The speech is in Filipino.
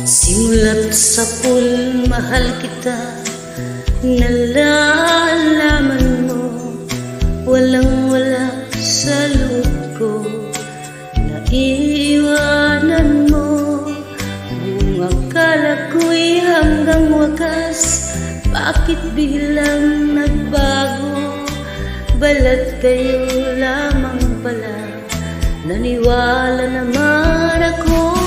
Simula't sa pool, mahal kita. Nalalaman mo, walang-wala sa loob ko. Naiiwanan mo, kung akala ko'y hanggang wakas. Bakit biglang nagbago? Balat kayo lamang pala. Naniwala naman ako.